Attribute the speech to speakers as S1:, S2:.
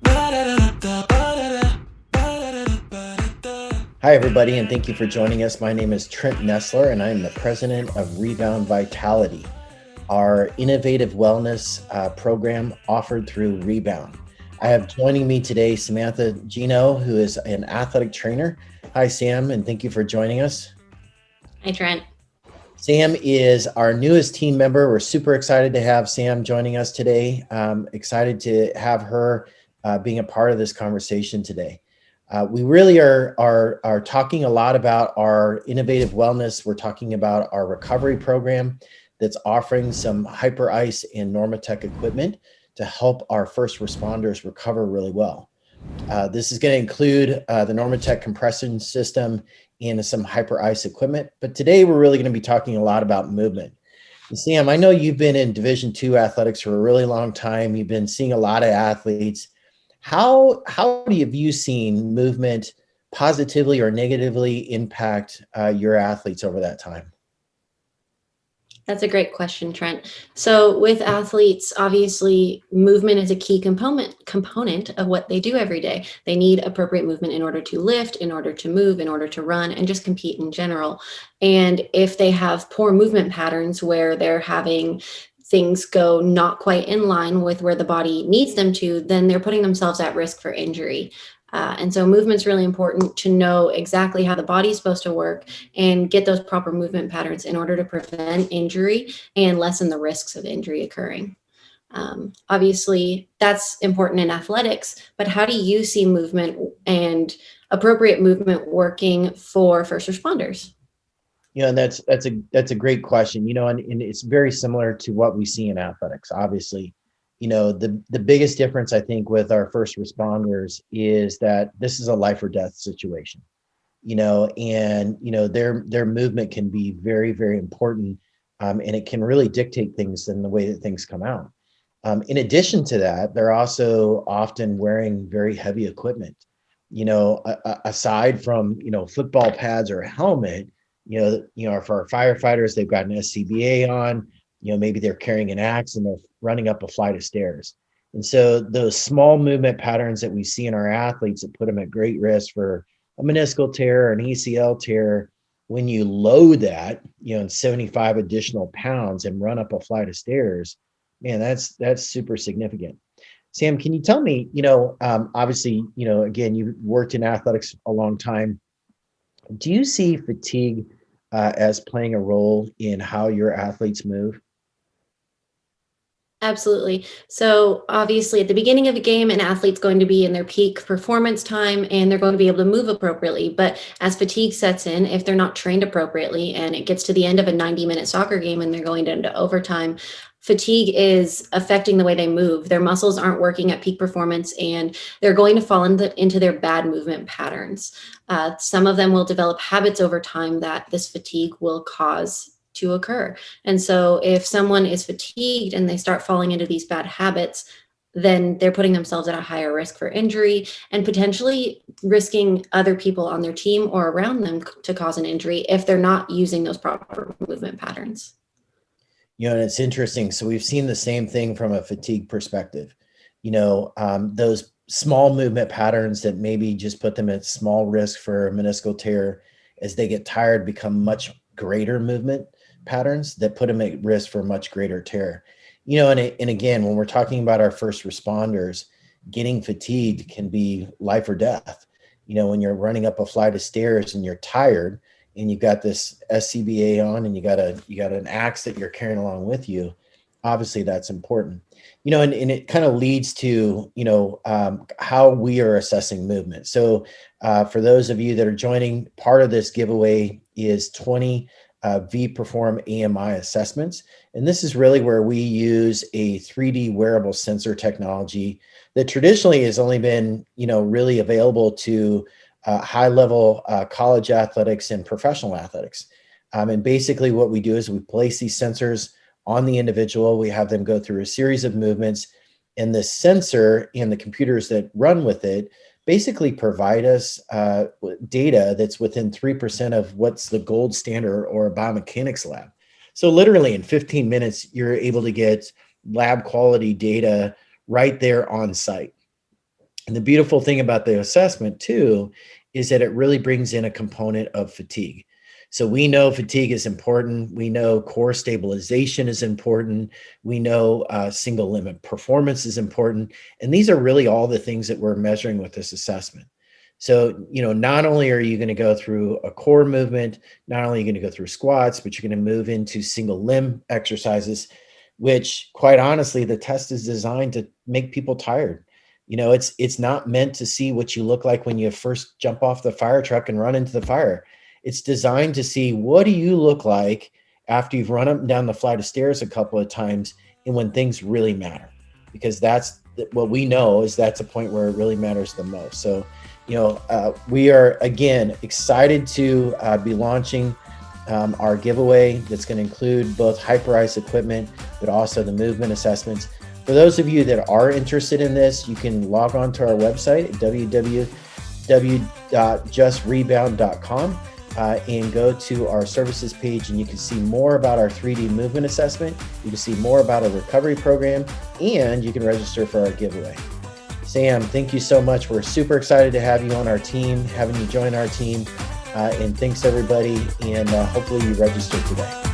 S1: Hi, everybody, and thank you for joining us. My name is Trent Nessler, and I am the president of Rebound Vitality, our innovative wellness program offered through Rebound. I have joining me today Samantha Genno, who is an athletic trainer. Hi, Sam, and thank you for joining us.
S2: Hi, Trent.
S1: Sam is our newest team member. We're super excited to have Sam joining us today. Excited to have her being a part of this conversation today. We really are talking a lot about our innovative wellness. We're talking about our recovery program that's offering some Hyperice and Normatec equipment to help our first responders recover really well. This is going to include the Normatec compression system and some Hyperice equipment. But today we're really going to be talking a lot about movement. And Sam, I know you've been in Division II athletics for a really long time. You've been seeing a lot of athletes. How have you seen movement positively or negatively impact your athletes over that time?
S2: That's a great question, Trent. So with athletes, obviously movement is a key component of what they do every day. They need appropriate movement in order to lift, in order to move, in order to run, and just compete in general. And if they have poor movement patterns where they're having things go not quite in line with where the body needs them to, then they're putting themselves at risk for injury. And so movement's really important to know exactly how the body's supposed to work and get those proper movement patterns in order to prevent injury and lessen the risks of injury occurring. Obviously, that's important in athletics, but how do you see movement and appropriate movement working for first responders?
S1: And that's a great question. And it's very similar to what we see in athletics. Obviously, the biggest difference I think with our first responders is that this is a life or death situation. And their movement can be very, very important, and it can really dictate things in the way that things come out. In addition to that, they're also often wearing very heavy equipment. Aside from football pads or a helmet, for our firefighters, they've got an SCBA on. Maybe they're carrying an axe and they're running up a flight of stairs. And so those small movement patterns that we see in our athletes that put them at great risk for a meniscal tear or an ACL tear, when you load that, in 75 additional pounds and run up a flight of stairs, man, that's super significant. Sam, can you tell me, obviously, again, you've worked in athletics a long time. Do you see fatigue as playing a role in how your athletes move?
S2: Absolutely. So obviously at the beginning of a game, an athlete's going to be in their peak performance time and they're going to be able to move appropriately. But as fatigue sets in, if they're not trained appropriately and it gets to the end of a 90-minute soccer game and they're going into overtime, fatigue is affecting the way they move. Their muscles aren't working at peak performance and they're going to fall into their bad movement patterns. Some of them will develop habits over time that this fatigue will cause to occur. And so if someone is fatigued and they start falling into these bad habits, then they're putting themselves at a higher risk for injury and potentially risking other people on their team or around them to cause an injury if they're not using those proper movement patterns.
S1: And it's interesting. So we've seen the same thing from a fatigue perspective. Those small movement patterns that maybe just put them at small risk for a meniscal tear, as they get tired, become much greater movement patterns that put them at risk for much greater tear. And again, when we're talking about our first responders, getting fatigued can be life or death. When you're running up a flight of stairs and you're tired and you've got this SCBA on and you got an axe that you're carrying along with you, obviously that's important. And it kind of leads to how we are assessing movement. So for those of you that are joining, part of this giveaway is 20 V-Perform AMI assessments. And this is really where we use a 3D wearable sensor technology that traditionally has only been, really available to high-level college athletics and professional athletics. And basically what we do is we place these sensors on the individual. We have them go through a series of movements, and the sensor and the computers that run with it basically provide us data that's within 3% of what's the gold standard or a biomechanics lab. So literally in 15 minutes, you're able to get lab quality data right there on site. And the beautiful thing about the assessment too is that it really brings in a component of fatigue. So we know fatigue is important. We know core stabilization is important. We know single limb performance is important. And these are really all the things that we're measuring with this assessment. So, not only are you going to go through a core movement, not only are you going to go through squats, but you're going to move into single limb exercises, which quite honestly, the test is designed to make people tired. It's not meant to see what you look like when you first jump off the fire truck and run into the fire. It's designed to see, what do you look like after you've run up and down the flight of stairs a couple of times and when things really matter, because that's what we know, is that's a point where it really matters the most. So, we are, again, excited to be launching our giveaway that's going to include both Hyperice equipment, but also the movement assessments. For those of you that are interested in this, you can log on to our website at www.justrebound.com and go to our services page, and you can see more about our 3D movement assessment. You can see more about our recovery program, and you can register for our giveaway. Sam, thank you so much. We're super excited to have you on our team, having you join our team. And thanks everybody. And hopefully you register today.